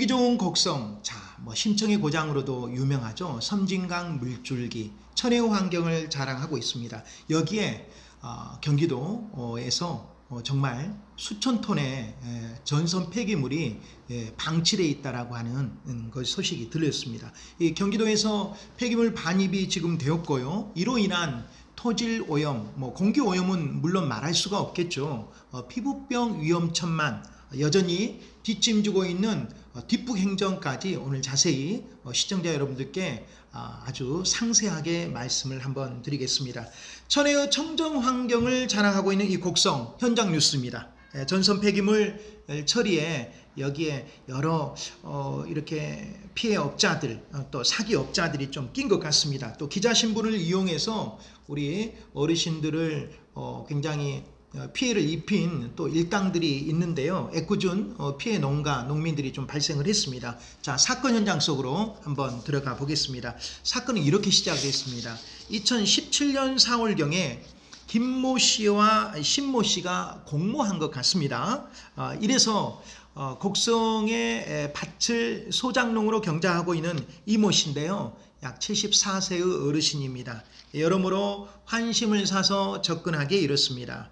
공기 좋은 곡성, 자, 뭐 심청의 고장으로도 유명하죠. 섬진강 물줄기, 천혜의 환경을 자랑하고 있습니다. 여기에 경기도에서 정말 수천 톤의 전선 폐기물이 방치되어 있다라고 하는 그 소식이 들렸습니다. 이 경기도에서 폐기물 반입이 지금 되었고요. 이로 인한 토질 오염, 공기 오염은 물론 말할 수가 없겠죠. 피부병 위험천만 여전히 뒷짐지고 있는 뒷북 행정까지 오늘 자세히 시청자 여러분들께 아주 상세하게 말씀을 한번 드리겠습니다. 천혜의 청정 환경을 자랑하고 있는 이 곡성 현장 뉴스입니다. 전선 폐기물 처리에 여기에 여러 이렇게 피해 업자들 또 사기 업자들이 좀 낀 것 같습니다. 또 기자 신분을 이용해서 우리 어르신들을 굉장히 피해를 입힌 또 일당들이 있는데요. 애꿎은 피해 농가 농민들이 좀 발생을 했습니다. 자, 사건 현장 속으로 한번 들어가 보겠습니다. 사건은 이렇게 시작됐습니다. 2017년 4월경에 김모 씨와 신모 씨가 공모한 것 같습니다. 이래서 곡성의 밭을 소장농으로 경작하고 있는 이모 씨인데요. 약 74세의 어르신입니다. 여러모로 환심을 사서 접근하게 이렇습니다.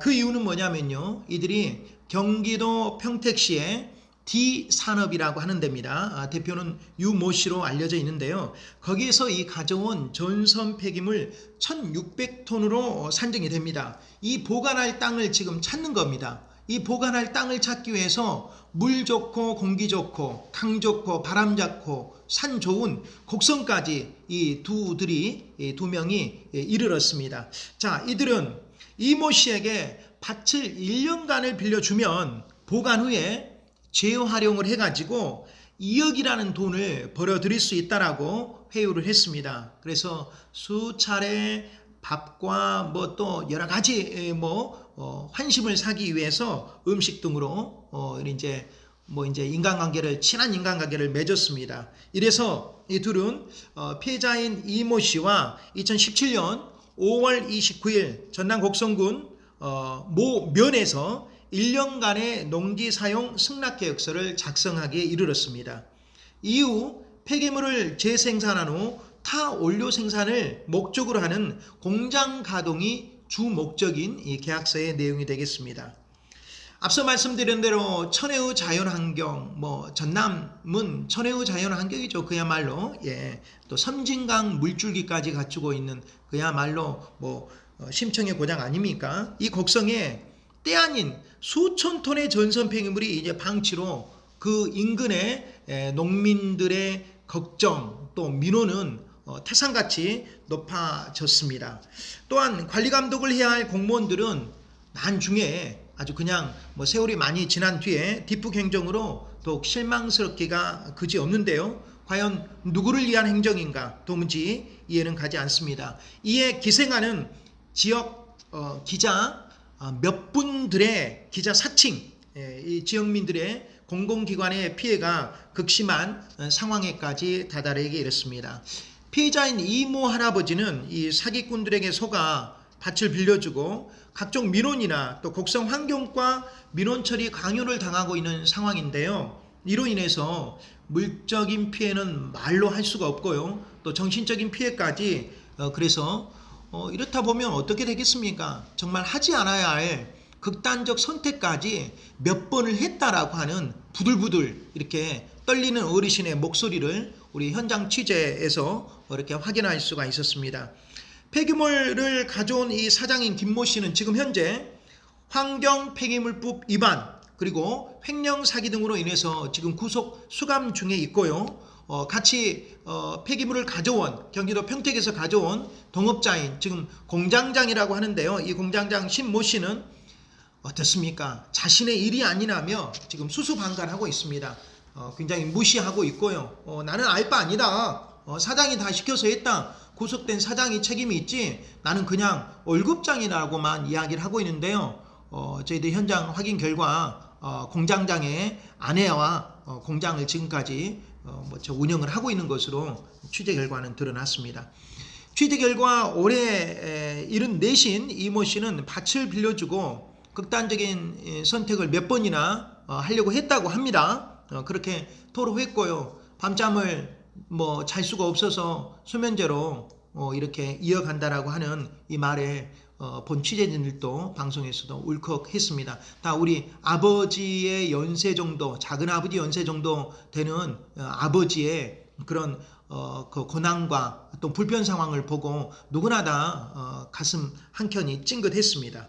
그 이유는 뭐냐면요. 이들이 경기도 평택시의 D산업이라고 하는 데입니다. 대표는 유모 씨로 알려져 있는데요. 거기에서 이 가져온 전선 폐기물 1600톤으로 산정이 됩니다. 이 보관할 땅을 지금 찾는 겁니다. 이 보관할 땅을 찾기 위해서 물 좋고 공기 좋고 강 좋고 바람 좋고 산 좋은 곡성까지 이 두 명이 이르렀습니다. 자, 이들은 이모 씨에게 밭을 1년간을 빌려주면 보관 후에 재활용을 해가지고 2억이라는 돈을 벌어들일 수 있다라고 회유를 했습니다. 그래서 수차례 밥과 또 여러 가지 환심을 사기 위해서 음식 등으로 이제 인간관계를 친한 인간관계를 맺었습니다. 이래서 이 둘은 피해자인 이모 씨와 2017년 5월 29일 전남 곡성군 모 면에서 1년간의 농지 사용 승낙 계획서를 작성하기에 이르렀습니다. 이후 폐기물을 재생산한 후 타 원료 생산을 목적으로 하는 공장 가동이 주 목적인 이 계약서의 내용이 되겠습니다. 앞서 말씀드린 대로 천혜의 자연환경, 전남은 천혜의 자연환경이죠. 그야말로 또 섬진강 물줄기까지 갖추고 있는 그야말로 심청의 고장 아닙니까? 이 곡성에 때 아닌 수천 톤의 전선 폐기물이 이제 방치로 그 인근의 농민들의 걱정 또 민원은 태산같이 높아졌습니다. 또한 관리 감독을 해야 할 공무원들은 나중에 아주 그냥 세월이 많이 지난 뒤에 뒷북 행정으로 더욱 실망스럽기가 그지없는데요. 과연 누구를 위한 행정인가 도무지 이해는 가지 않습니다. 이에 기생하는 지역 기자 몇 분들의 기자 사칭, 이 지역민들의 공공기관의 피해가 극심한 상황에까지 다다르게 이르렀습니다. 피해자인 이모 할아버지는 이 사기꾼들에게 속아 밭을 빌려주고 각종 민원이나 또 곡성 환경과 민원 처리 강요를 당하고 있는 상황인데요. 이로 인해서 물적인 피해는 말로 할 수가 없고요. 또 정신적인 피해까지 그래서 이렇다 보면 어떻게 되겠습니까? 정말 하지 않아야 할 극단적 선택까지 몇 번을 했다라고 하는 부들부들 이렇게 떨리는 어르신의 목소리를 우리 현장 취재에서 이렇게 확인할 수가 있었습니다. 폐기물을 가져온 이 사장인 김모 씨는 지금 현재 환경 폐기물법 위반 그리고 횡령 사기 등으로 인해서 지금 구속 수감 중에 있고요. 같이 폐기물을 가져온 경기도 평택에서 가져온 동업자인 지금 공장장이라고 하는데요. 이 공장장 신모 씨는 어떻습니까? 자신의 일이 아니라며 지금 수수방관하고 있습니다. 굉장히 무시하고 있고요. 나는 알 바 아니다. 사장이 다 시켜서 했다. 구속된 사장이 책임이 있지. 나는 그냥 월급장이라고만 이야기를 하고 있는데요. 저희들 현장 확인 결과 공장장의 아내와 공장을 지금까지 운영을 하고 있는 것으로 취재 결과는 드러났습니다. 취재 결과 올해 74신 이모 씨는 밭을 빌려주고 극단적인 선택을 몇 번이나 하려고 했다고 합니다. 그렇게 토로했고요. 밤잠을 뭐 잘 수가 없어서 수면제로 이렇게 이어간다라고 하는 이 말에 본 취재진들도 방송에서도 울컥했습니다. 다 우리 아버지의 연세 정도, 작은 아버지 연세 정도 되는 아버지의 그런 그 고난과 또 불편 상황을 보고 누구나 다 가슴 한켠이 찡긋했습니다.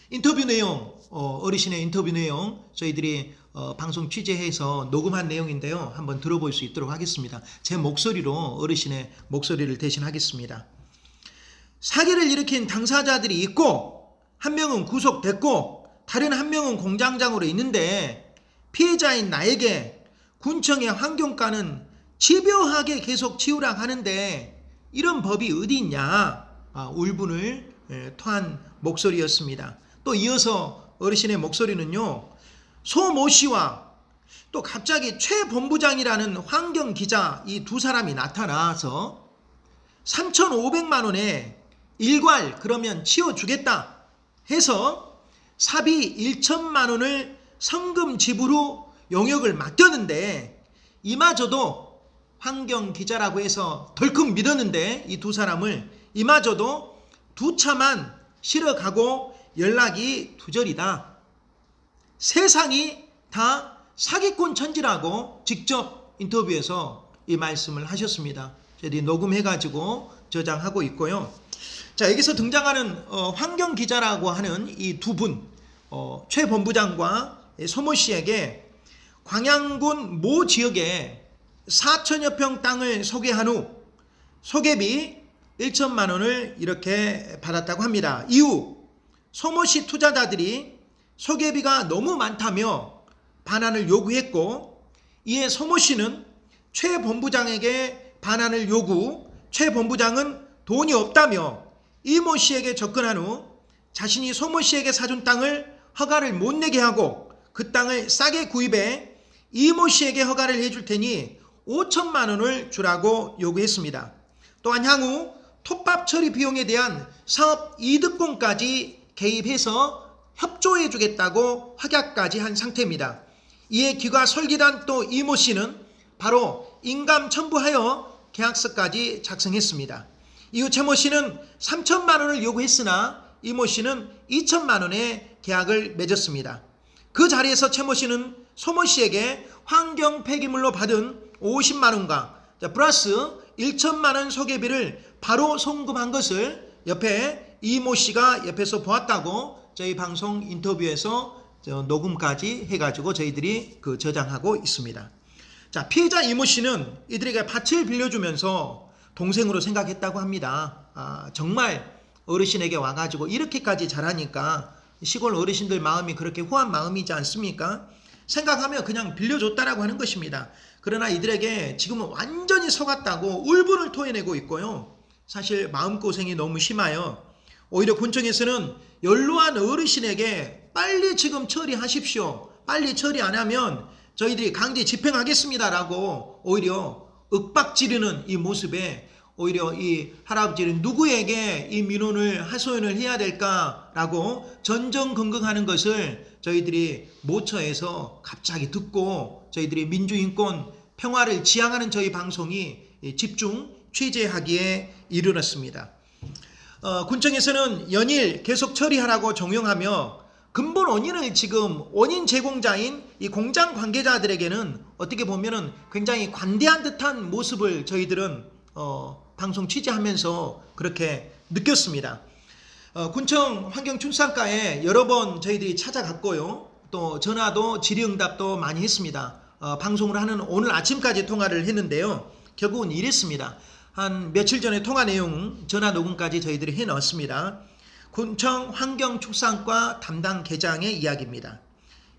인터뷰 내용, 어르신의 인터뷰 내용 저희들이 방송 취재해서 녹음한 내용인데요. 한번 들어볼 수 있도록 하겠습니다. 제 목소리로 어르신의 목소리를 대신하겠습니다. 사기를 일으킨 당사자들이 있고 한 명은 구속됐고 다른 한 명은 공장장으로 있는데 피해자인 나에게 군청의 환경과는 집요하게 계속 치우라 하는데 이런 법이 어디 있냐, 울분을 토한 목소리였습니다. 또 이어서 어르신의 목소리는요, 소모 씨와 또 갑자기 최 본부장이라는 환경기자 이 두 사람이 나타나서 3,500만 원에 일괄 그러면 치워주겠다 해서 사비 1천만 원을 성금 지불 후 용역을 맡겼는데 이마저도 환경기자라고 해서 덜컥 믿었는데 이 두 사람을 이마저도 두 차만 실어가고 연락이 두절이다. 세상이 다 사기꾼 천지라고 직접 인터뷰에서 이 말씀을 하셨습니다. 저희들이 녹음해가지고 저장하고 있고요. 자, 여기서 등장하는 환경기자라고 하는 이 두 분, 최 본부장과 소모 씨에게 광양군 모 지역에 4천여 평 땅을 소개한 후 소개비 1천만 원을 이렇게 받았다고 합니다. 이후 소모 씨 투자자들이 소개비가 너무 많다며 반환을 요구했고 이에 소모 씨는 최 본부장에게 반환을 요구, 최 본부장은 돈이 없다며 이모 씨에게 접근한 후 자신이 소모 씨에게 사준 땅을 허가를 못 내게 하고 그 땅을 싸게 구입해 이모 씨에게 허가를 해줄 테니 5천만 원을 주라고 요구했습니다. 또한 향후 톱밥 처리 비용에 대한 사업 이득권까지 개입해서 협조해 주겠다고 확약까지 한 상태입니다. 이에 기과 설계단 또 이모 씨는 바로 인감 첨부하여 계약서까지 작성했습니다. 이후 최모 씨는 3천만 원을 요구했으나 이모 씨는 2천만 원의 계약을 맺었습니다. 그 자리에서 최모 씨는 소모 씨에게 환경 폐기물로 받은 50만 원과 플러스 1천만 원 소개비를 바로 송금한 것을 옆에 이모 씨가 옆에서 보았다고 저희 방송 인터뷰에서 녹음까지 해가지고 저희들이 그 저장하고 있습니다. 자, 피해자 이모 씨는 이들에게 밭을 빌려주면서 동생으로 생각했다고 합니다. 정말 어르신에게 와가지고 이렇게까지 잘하니까 시골 어르신들 마음이 그렇게 후한 마음이지 않습니까? 생각하며 그냥 빌려줬다라고 하는 것입니다. 그러나 이들에게 지금은 완전히 속았다고 울분을 토해내고 있고요. 사실 마음고생이 너무 심하여 오히려 군청에서는 연로한 어르신에게 빨리 지금 처리하십시오. 빨리 처리 안 하면 저희들이 강제 집행하겠습니다라고 오히려 윽박지르는 이 모습에 오히려 이 할아버지는 누구에게 이 민원을 하소연을 해야 될까라고 전전긍긍하는 것을 저희들이 모처에서 갑자기 듣고 저희들이 민주인권 평화를 지향하는 저희 방송이 집중 취재하기에 이르렀습니다. 군청에서는 연일 계속 처리하라고 종용하며 근본 원인을 지금 원인 제공자인 이 공장 관계자들에게는 어떻게 보면은 굉장히 관대한 듯한 모습을 저희들은 방송 취재하면서 그렇게 느꼈습니다. 군청 환경충상과에 여러 번 저희들이 찾아갔고요. 또 전화도 질의응답도 많이 했습니다. 방송을 하는 오늘 아침까지 통화를 했는데요. 결국은 이랬습니다. 한 며칠 전에 통화 내용 전화 녹음까지 저희들이 해놨습니다. 군청 환경축산과 담당 계장의 이야기입니다.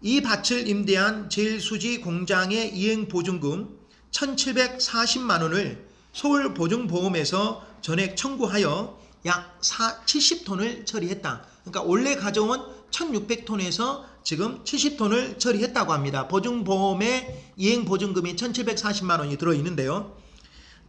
이 밭을 임대한 제일수지 공장의 이행보증금 1,740만 원을 서울보증보험에서 전액 청구하여 약 70톤을 처리했다. 그러니까 원래 가져온 1,600톤에서 지금 70톤을 처리했다고 합니다. 보증보험에 이행보증금이 1,740만 원이 들어있는데요.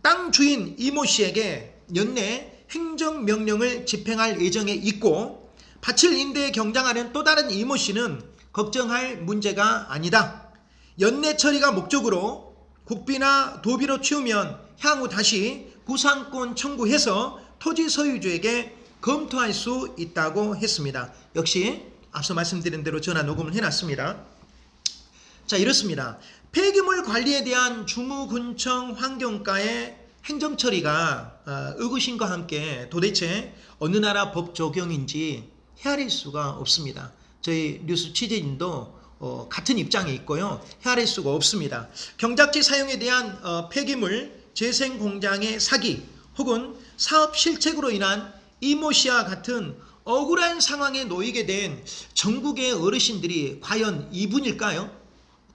땅 주인 이모 씨에게 연내 행정명령을 집행할 예정에 있고 밭을 임대에 경장하는 또 다른 이모 씨는 걱정할 문제가 아니다. 연내 처리가 목적으로 국비나 도비로 치우면 향후 다시 구상권 청구해서 토지 소유주에게 검토할 수 있다고 했습니다. 역시 앞서 말씀드린 대로 전화 녹음을 해놨습니다. 자, 이렇습니다. 폐기물 관리에 대한 주무군청 환경과의 행정처리가 의구심과 함께 도대체 어느 나라 법 적용인지 헤아릴 수가 없습니다. 저희 뉴스 취재진도 같은 입장에 있고요. 헤아릴 수가 없습니다. 경작지 사용에 대한 폐기물 재생 공장의 사기 혹은 사업 실책으로 인한 이모 씨와 같은 억울한 상황에 놓이게 된 전국의 어르신들이 과연 이분일까요?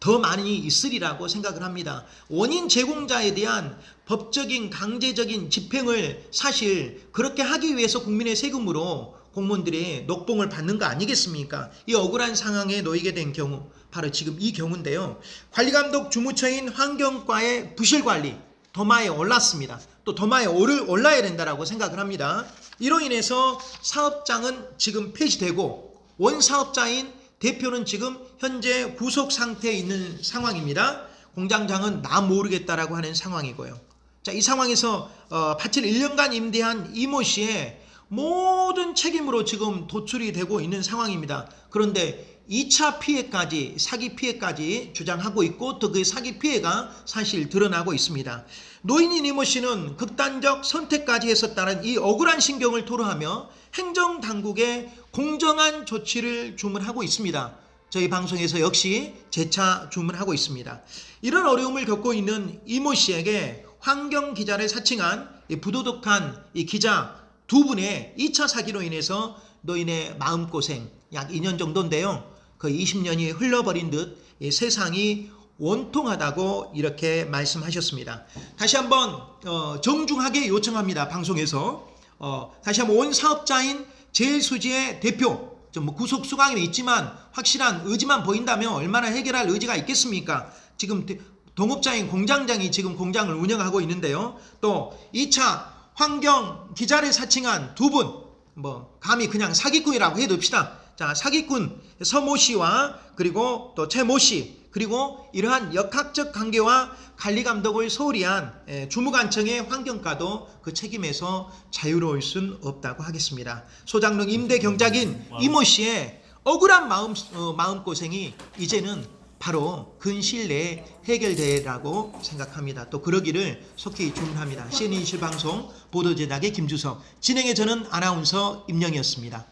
더 많이 있으리라고 생각을 합니다. 원인 제공자에 대한 법적인 강제적인 집행을 사실 그렇게 하기 위해서 국민의 세금으로 공무원들이 녹봉을 받는 거 아니겠습니까? 이 억울한 상황에 놓이게 된 경우, 바로 지금 이 경우인데요. 관리감독 주무처인 환경과의 부실관리 도마에 올랐습니다. 또 도마에 올라야 된다고 생각을 합니다. 이로 인해서 사업장은 지금 폐지되고 원사업자인 대표는 지금 현재 구속 상태에 있는 상황입니다. 공장장은 나 모르겠다라고 하는 상황이고요. 자, 이 상황에서 밭을 1년간 임대한 이모 씨의 모든 책임으로 지금 도출이 되고 있는 상황입니다. 그런데 2차 피해까지, 사기 피해까지 주장하고 있고 또 그 사기 피해가 사실 드러나고 있습니다. 노인인 이모 씨는 극단적 선택까지 했었다는 이 억울한 심경을 토로하며 행정당국에 공정한 조치를 주문하고 있습니다. 저희 방송에서 역시 재차 주문하고 있습니다. 이런 어려움을 겪고 있는 이모 씨에게 환경기자를 사칭한 부도덕한 이 기자 두 분의 2차 사기로 인해서 노인의 마음고생 약 2년 정도인데요. 거의 20년이 흘러버린 듯 세상이 원통하다고 이렇게 말씀하셨습니다. 다시 한번 정중하게 요청합니다. 방송에서 다시 한번 원 사업자인 제일수지의 대표, 뭐 구속 수감이 있지만 확실한 의지만 보인다면 얼마나 해결할 의지가 있겠습니까? 지금 동업자인 공장장이 지금 공장을 운영하고 있는데요. 또 2차 환경 기자를 사칭한 두 분, 뭐 감히 그냥 사기꾼이라고 해둡시다. 자, 사기꾼 서모 씨와 그리고 또 최모 씨, 그리고 이러한 역학적 관계와 관리 감독을 소홀히 한 주무관청의 환경과도 그 책임에서 자유로울 순 없다고 하겠습니다. 소장농 임대 경작인 이모 씨의 억울한 마음고생이 이제는 바로 근시일 내에 해결되라고 생각합니다. 또 그러기를 속히 주문합니다. CNN 실방송 보도제작의 김주석, 진행의 저는 아나운서 임영이었습니다.